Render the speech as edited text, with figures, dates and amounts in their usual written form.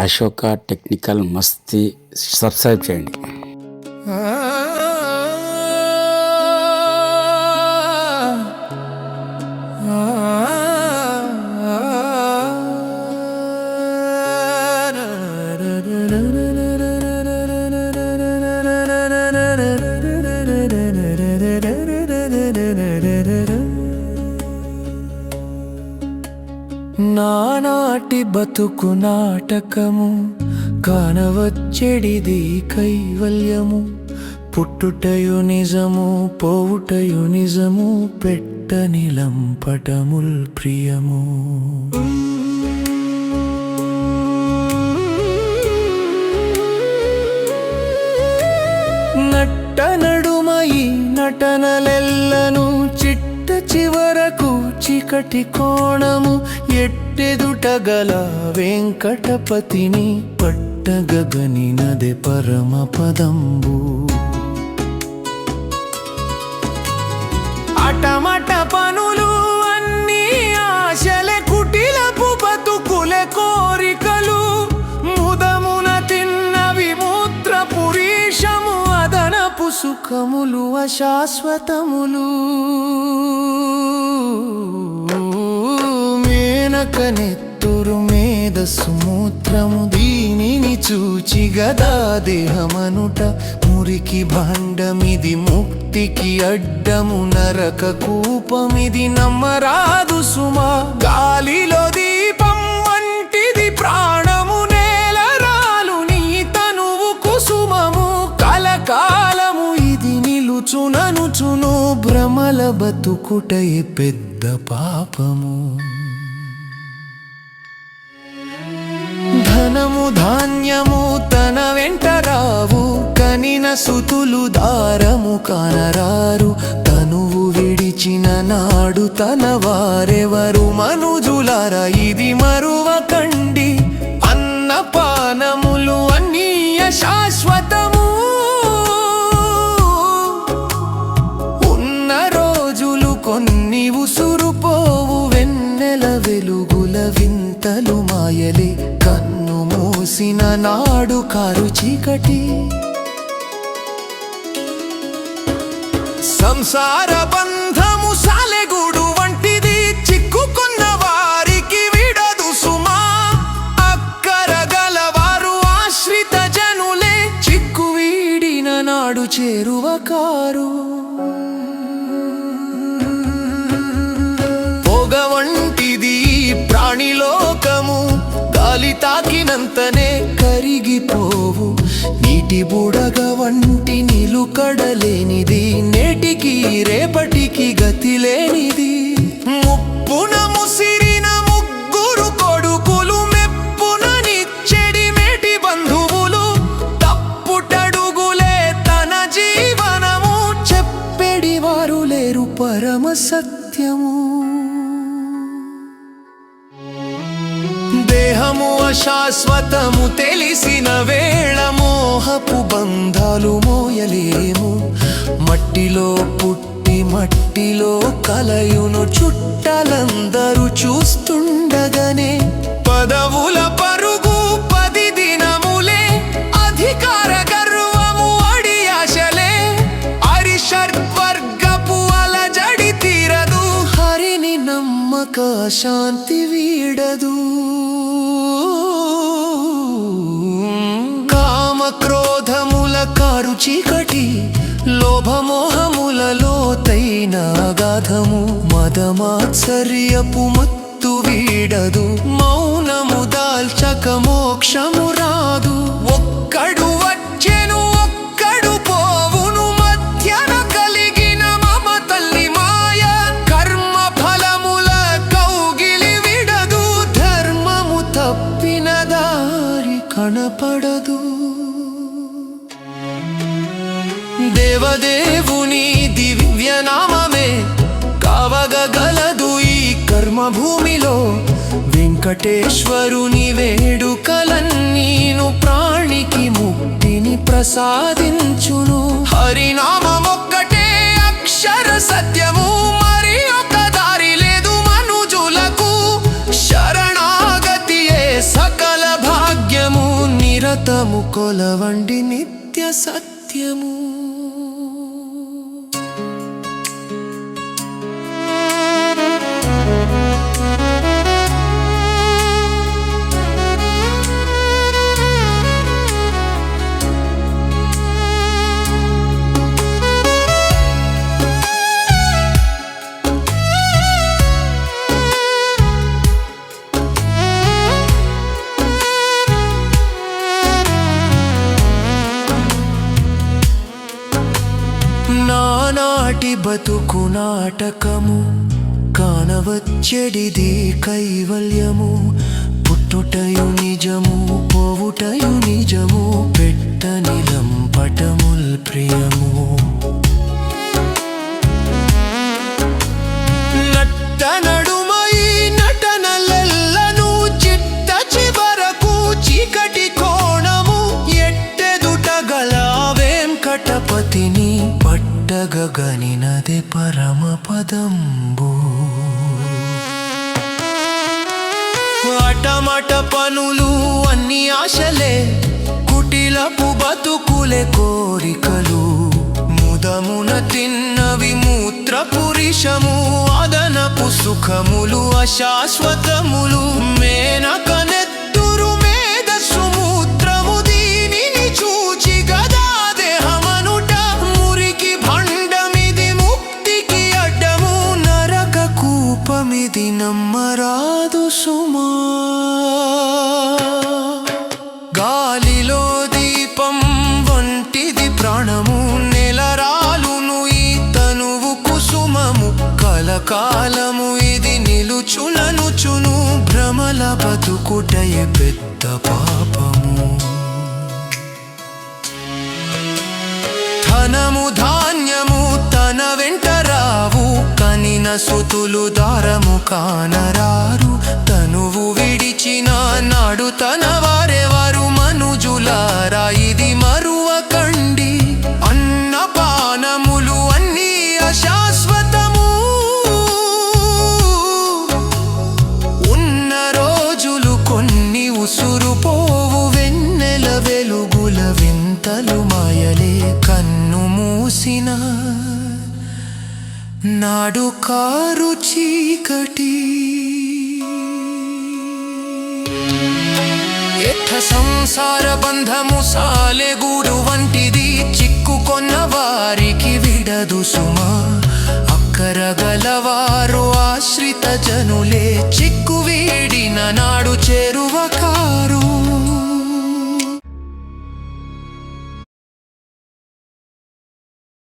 Ashoka technical మస్తీ subscribe చేయండి. నానాటి బతుకు నాటకము కానవచ్చెడిది కైవల్యము. పుట్టుటయు నిజము పోవుటయు నిజము పెట్టని లంపటముల్ ప్రియము. నట్ట నడుమయి నటనలెల్లను చిట్ట చివరకు చీకటి కోణము. ఎట్టెదుట గల వెంకటపతిని పట్టగగనినదే పరమ పదంబు. అటమట పనులు అన్నీ ఆశలే కుటిలపు బతుకులే కోరికలు. ముదమున తిన్నవి మూత్ర పురీషము అదనపు సుఖములు అశాశ్వతములు. మేనకనెత్తురు మేధస్సు మూత్రము దీనిని చూచి గదా దేహమనుట మురికి భాండమిది ముక్తికి అడ్డము నరక కూపమిది నమ్మరాదు సుమా. గాలిలో దీపం వంటిది ప్రాణము నేలరాలు నీ తనువు కుసుమము. కలకాలము ఇది నిలుచుననుచును భ్రమల బతుకుటయే పెద్ద పాపము. ధనము ధాన్యము తన వెంట రావు కనిన సుతులు దారము కానరారు. తనువు విడిచిన నాడు తన వారెవరు మనుజులారా ఇది మరువకండి. అన్నపానములు అన్నీ అశాశ్వతము. ఉన్న రోజులు కొన్ని ఉసురుపోవు వెన్నెల వెలుగుల వింతలు మాయలే. కన్ను మూసిన నాడు కారు చీకటి. సంసార బంధము సాలెగూడు వంటిది చిక్కుకున్న వారికి విడదు సుమా. అక్కర గలవారు ఆశ్రిత జనులే చిక్కు వీడిన నాడు చేరువ కారు. పొగ వంటిది ప్రాణిలోకము గాలి తాకినంతనే కరిగిపోవు. నీటి బుడగ వంటి నిలుకడలేనిది నేటికి రేపటికి గతి లేనిది. ముప్పున ముసిరిన ముగ్గురు కొడుకులు మెప్పున నిచ్చెడి మేటి బంధువులు. తప్పుటడుగులే తన జీవనము చెప్పెడి వారు లేరు పరమ సత్యము. దేహము అశాశ్వతము తెలిసిన వేళ మోహపు బంధాలు మోయలేము. మట్టిలో పుట్టి మట్టిలో కలయును చుట్టాలందరూ చూస్తుండగానే. పదవుల పరుగు 10 దినములే అధికార గర్వము అడి ఆశలే. అరిషడ్వర్గపు అలజడి తీరదు హరిని నమ్మక శాంతి వీడదు. కామక్రోధముల కారు చీకటి లోభమోహముల లోతైన అగాధము. మదమాత్సర్యపు మత్తు వీడదు మౌనము దాల్చక మోక్షము రాదు. ఒక్కడు వచ్చెను ఒక్కడు పోవును మధ్యన కలిగిన మమతల్లి మాయ. కర్మ ఫలముల కౌగిలి విడదు ధర్మము తప్పిన దారి కనపడదు. దేవదేవుని దివ్యనామమే కావగలదు ఈ కర్మభూమిలో. వెంకటేశ్వరుని వేడుకలన్నీను ప్రాణికి ముక్తిని ప్రసాదించును. హరినామమొక్కటే అక్షర సత్యము మరి ఒక దారి లేదు మనుజులకు. శరణాగతియే సకల భాగ్యము. జీవితము కొలవండి నిత్య సత్యము. నానాటి బతుకు నాటకము కానవచ్చెడిది కైవల్యము. పుట్టుటయు నిజము పోవుటయు నిజము పెట్టని లంపటముల్ ప్రియము. నట్ట నడుమై నటనలెల్లను చిట్ట చివరకు చీకటి కోణము. ఎట్టెదుట గల వెంకటపతిని పట్టగగనినదే పరమ పదంబు. అటమట పనులు అన్ని ఆశలే కుటిలపు బతుకులే కోరికలు. ముదమున తిన్నవి మూత్ర పురుషము అదనపు సుఖములు అశాశ్వతములు. మేనక నెత్తురు మేధస్సు మూత్రము దీనిని చూచి గదా దేహమనుట. మురికి భండమిది ముక్తికి అడ్డము నరక కూపమిది నమ్మరాదు సుమా. గాలిలో దీపం వంటిది ప్రాణము నెలరాలును ఈ తనువు కుసుమము. కలకాలము ఇది నిలుచుననుచును భ్రమల బతుకుటయే పెద్ద పాపము. ధనము ధాన్యము తన వెంట రావు కనిన సుతులు దారము కానరారు. తనువు విడిచిన నాడు తన వారెవరు మనుజులారా ఇది మరువకండి. అన్నపానములు అన్నీ అశాశ్వతము. ఉన్న రోజులు కొన్ని ఉసురు పోవు వెన్నెల వెలుగుల వింతలు మాయలే. కన్ను మూసిన నాడు కారు చీకటి. ఎట్ట సంసార బంధము సాలెగూడు వంటిది చిక్కుకొన్న వారికి విడదు సుమా. అక్కరగలవారు ఆశ్రిత జనులే చిక్కు వీడిన నాడు చేరువ కారు.